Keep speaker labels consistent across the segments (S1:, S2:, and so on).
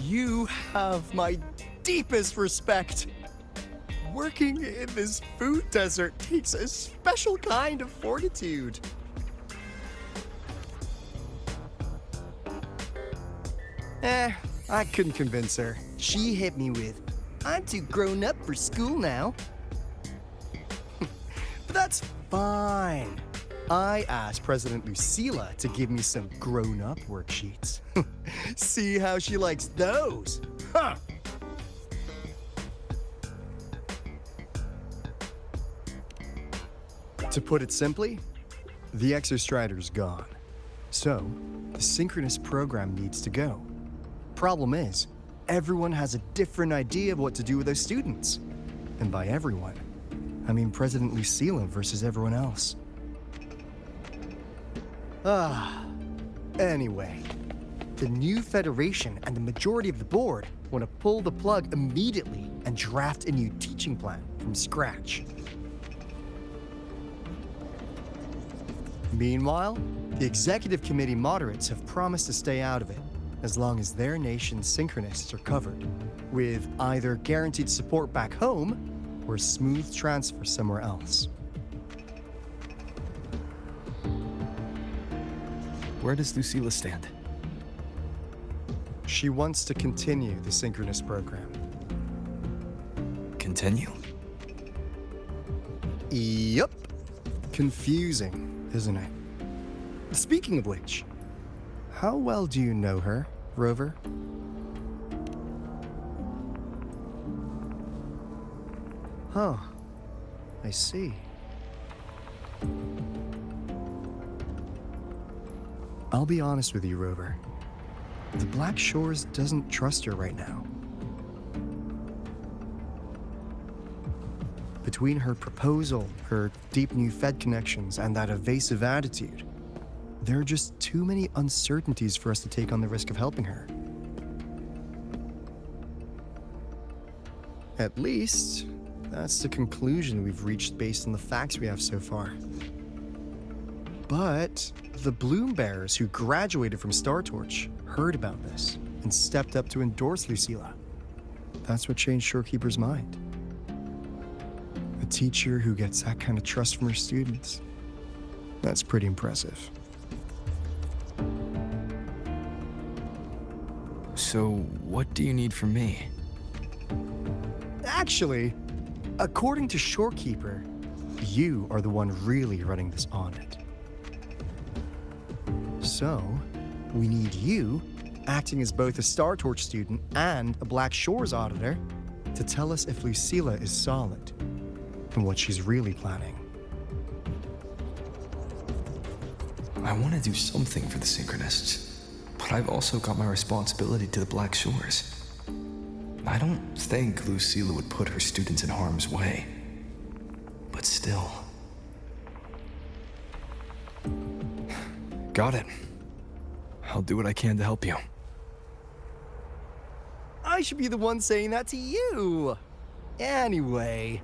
S1: You have my deepest respect. Working in this food desert takes a special kind of fortitude. I couldn't convince her. She hit me with, "I'm too grown up for school now." But that's fine. I asked President Lucila to give me some grown-up worksheets. See how she likes those. Huh. To put it simply, the Exostrider's gone. So, the synchronist program needs to go. Problem is, everyone has a different idea of what to do with those students. And by everyone, I mean President Lucila versus everyone else. Anyway, the new Federation and the majority of the board want to pull the plug immediately and draft a new teaching plan from scratch. Meanwhile, the executive committee moderates have promised to stay out of it as long as their nation's synchronists are covered, with either guaranteed support back home or smooth transfer somewhere else.
S2: Where does Lucila stand?
S1: She wants to continue the synchronist program.
S2: Continue?
S1: Yup. Confusing, isn't it? Speaking of which, how well do you know her, Rover? Huh. I see. I'll be honest with you, Rover. The Black Shores doesn't trust her right now. Between her proposal, her deep new Fed connections, and that evasive attitude, there are just too many uncertainties for us to take on the risk of helping her. At least, that's the conclusion we've reached based on the facts we have so far. But the Bloom Bearers who graduated from Star Torch heard about this and stepped up to endorse Lucila. That's what changed Shorekeeper's mind. A teacher who gets that kind of trust from her students. That's pretty impressive.
S2: So, what do you need from me?
S1: Actually, according to Shorekeeper, you are the one really running this audit. So, we need you, acting as both a Star Torch student and a Black Shores auditor, to tell us if Lucila is solid and what she's really planning.
S2: I want to do something for the Synchronists, but I've also got my responsibility to the Black Shores. I don't think Lucila would put her students in harm's way, but still. Got it. I'll do what I can to help you.
S1: I should be the one saying that to you. Anyway,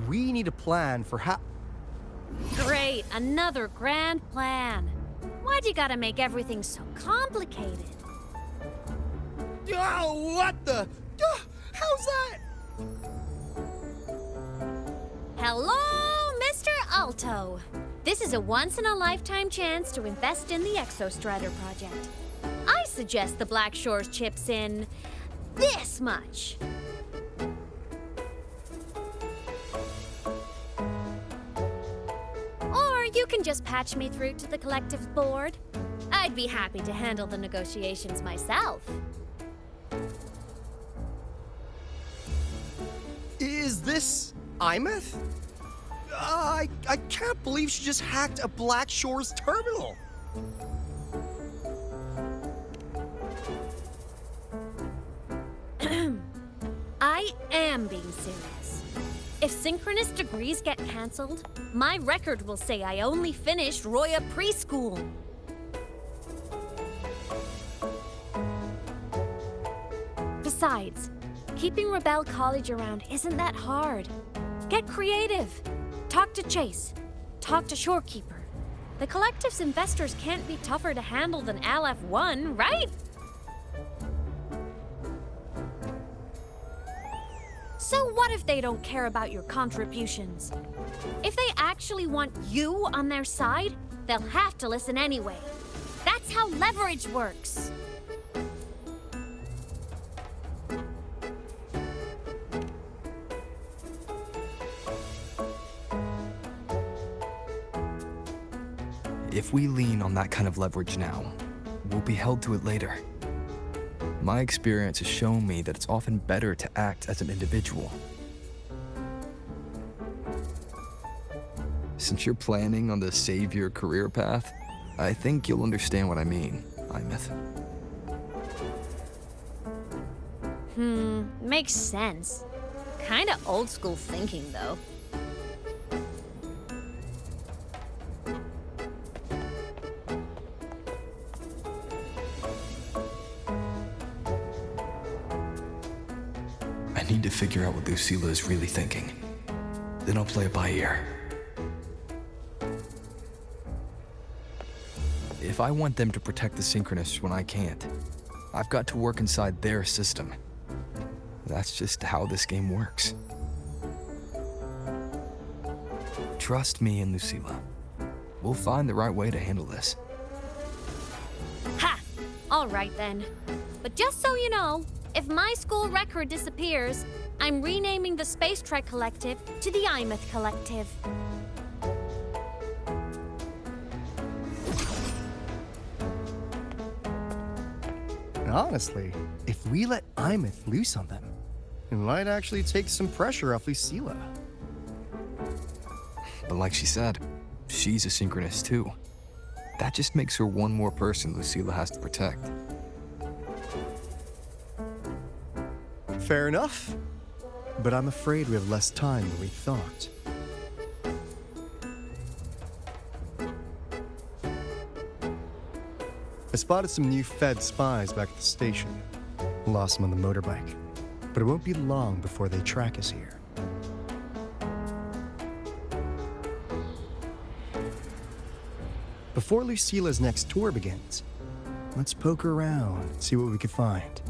S1: we need a plan for how...
S3: Great, another grand plan. Why'd you gotta make everything so complicated?
S1: Oh, what the... how's that?
S3: Hello, Mr. Aalto. This is a once-in-a-lifetime chance to invest in the Exostrider project. I suggest the Black Shores chips in this much. Or you can just patch me through to the collective's board. I'd be happy to handle the negotiations myself.
S1: Is this Aemeath? I can't believe she just hacked a Black Shores terminal.
S3: I am being serious. If synchronist degrees get cancelled, my record will say I only finished Roya preschool. Besides, keeping Rebel College around isn't that hard. Get creative. Talk to Chase. Talk to Shorekeeper. The collective's investors can't be tougher to handle than Aleph 1, right? So what if they don't care about your contributions? If they actually want you on their side, they'll have to listen anyway. That's how leverage works.
S2: If we lean on that kind of leverage now, we'll be held to it later. My experience has shown me that it's often better to act as an individual. Since you're planning on the savior career path, I think you'll understand what I mean, Aemeath.
S3: Makes sense. Kinda old school thinking, though.
S2: I need to figure out what Lucilla is really thinking. Then I'll play it by ear. If I want them to protect the synchronists when I can't, I've got to work inside their system. That's just how this game works. Trust me and Lucilla. We'll find the right way to handle this.
S3: Ha! All right then. But just so you know, if my school record disappears, I'm renaming the Space Trek Collective to the Aemeath Collective.
S1: Honestly, if we let Aemeath loose on them, it might actually take some pressure off Lucilla.
S2: But like she said, she's a synchronist too. That just makes her one more person Lucilla has to protect.
S1: Fair enough. But I'm afraid we have less time than we thought. I spotted some new Fed spies back at the station. Lost them on the motorbike. But it won't be long before they track us here. Before Lucilla's next tour begins, let's poke around and see what we can find.